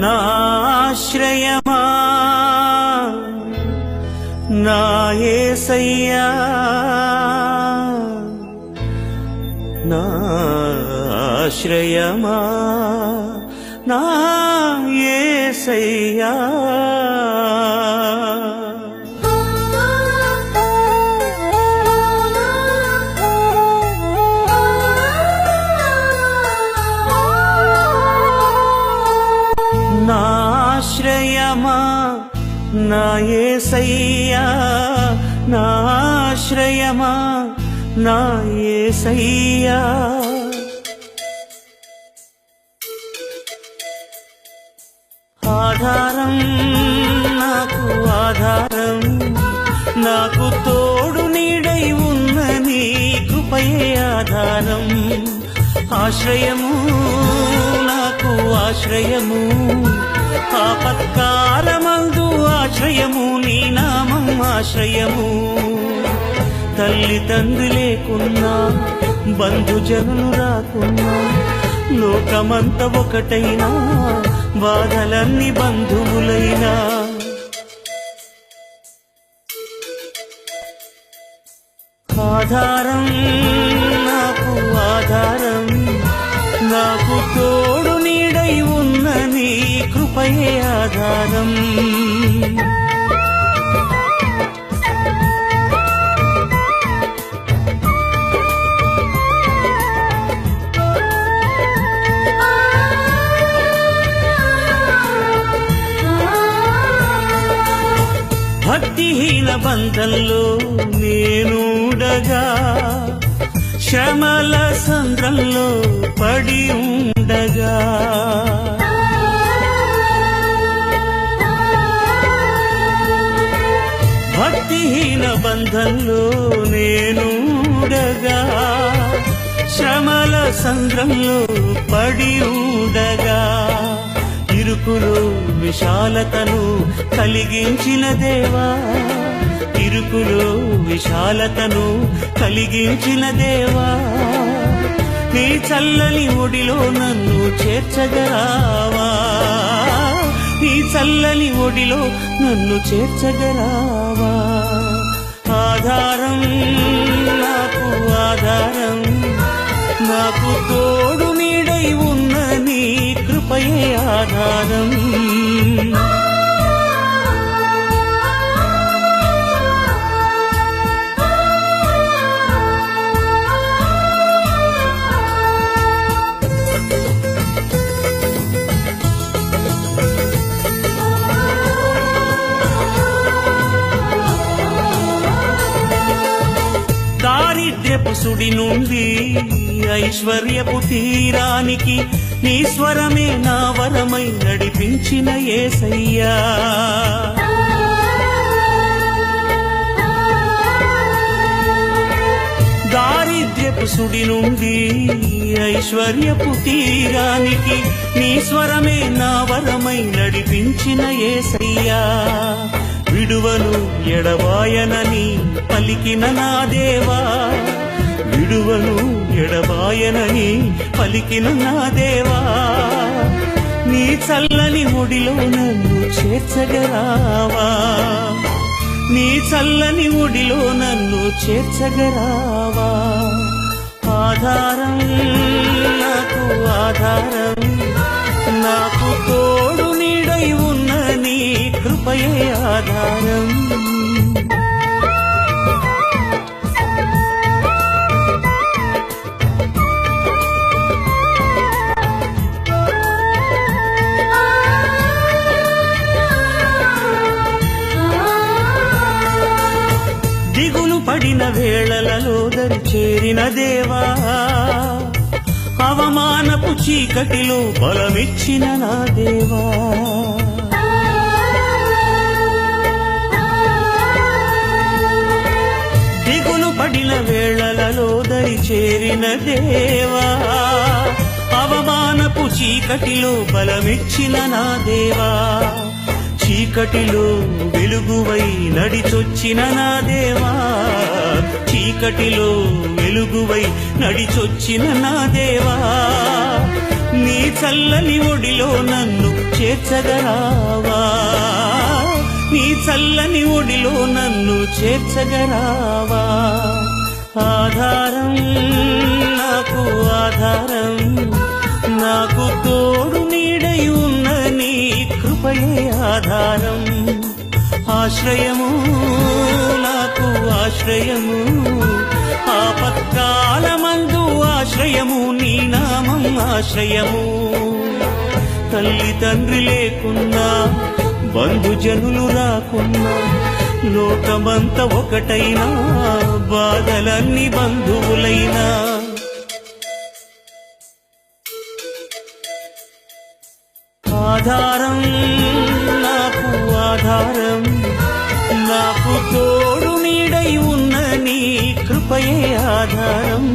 నాశ్రయమా నా యేసయ్యా నాశ్రయమా నా యేసయ్యా నాశ్రయమా నా యేసయ్యా నాశ్రయమా నా యేసయ్యా ఆధారం నాకు ఆధారం నాకు తోడు నీడై ఉన్న నీ కృపయే ఆధారం ఆశ్రయము నాకు ఆశ్రయము ఆపత్కాలమందు ఆశ్రయము నీ నామం ఆశ్రయము తల్లి తండ్రి లేకున్నా బంధుజనులు రాకున్నా లోకమంత ఒకటైనా బాధలన్నీ బంధువులైనా ఆధారం నాకు ఆధారం నాకు తోడు నీడై ఉన్న నీ కృపయే ఆధారం భక్తిహీన బంధంలో నేనుండగా శ్రమల సంద్రంలో పడి ఉండగా భక్తిహీన బంధంలో నేనుండగా శ్రమల సంద్రంలో పడి ఉండగా ఇరుకులో విశాలతను కలిగించిన దేవా ఇరుకులో విశాలతను కలిగించిన దేవా నీ చల్లని ఒడిలో నన్ను చేర్చగరావా నీ చల్లని ఒడిలో నన్ను చేర్చగరావా ఆధారం నాకు ఆధారం నాకు తోడు నీడై ఉన్న నీ కృపయే ఆధారం దారిద్ర్యపు సుడి నుండి ఐశ్వర్యపు తీరానికి నీ స్వరమే నా వరమై నడిపించిన యేసయ్యా దారిద్ర్యపు సుడి నుండి ఐశ్వర్యపు తీరానికి నీ స్వరమే నా వరమై నడిపించిన యేసయ్యా విడువను ఎడబాయనని పలికిన నా దేవా విడువను ఎడబాయనని పలికిన నా దేవా నీ చల్లని ఒడిలో నన్ను చేర్చగరావా నీ చల్లని ఒడిలో నన్ను చేర్చగరావా ఆధారం నాకు ఆధారం నాకు తోడు నీడై ఉన్న నీ కృపయే ఆధారం దిగులు పడిన వేళలలో దరి చేరిన దేవా అవమానపు చీకటిలో బలమిచ్చిన నా దేవా దిగులు పడిన వేళలలో దరి చేరిన దేవా అవమానపు చీకటిలో బలమిచ్చిన నా దేవా చీకటిలో వెలుగువై నడిచొచ్చిన నా దేవా చీకటిలో వెలుగువై నడిచొచ్చిన నా దేవా నీ చల్లని ఒడిలో నన్ను చేర్చగరావా నీ చల్లని ఒడిలో నన్ను చేర్చగరావా ఆధారం నాకు ఆధారం నాకు తోడు నీడై ఉన్న నీ కృపయే ఆధారం ఆశ్రయము నాకు ఆశ్రయము ఆపత్కాలమందు ఆశ్రయము నీ నామం ఆశ్రయము తల్లి తండ్రి లేకున్నా బంధుజనులు రాకున్నా లోకమంత ఒకటైనా బాధలన్నీ బంధువులైనా ఆధారం నాకు ఆధారం నాకు తోడు నీడై ఉన్న నీ కృపయే ఆధారం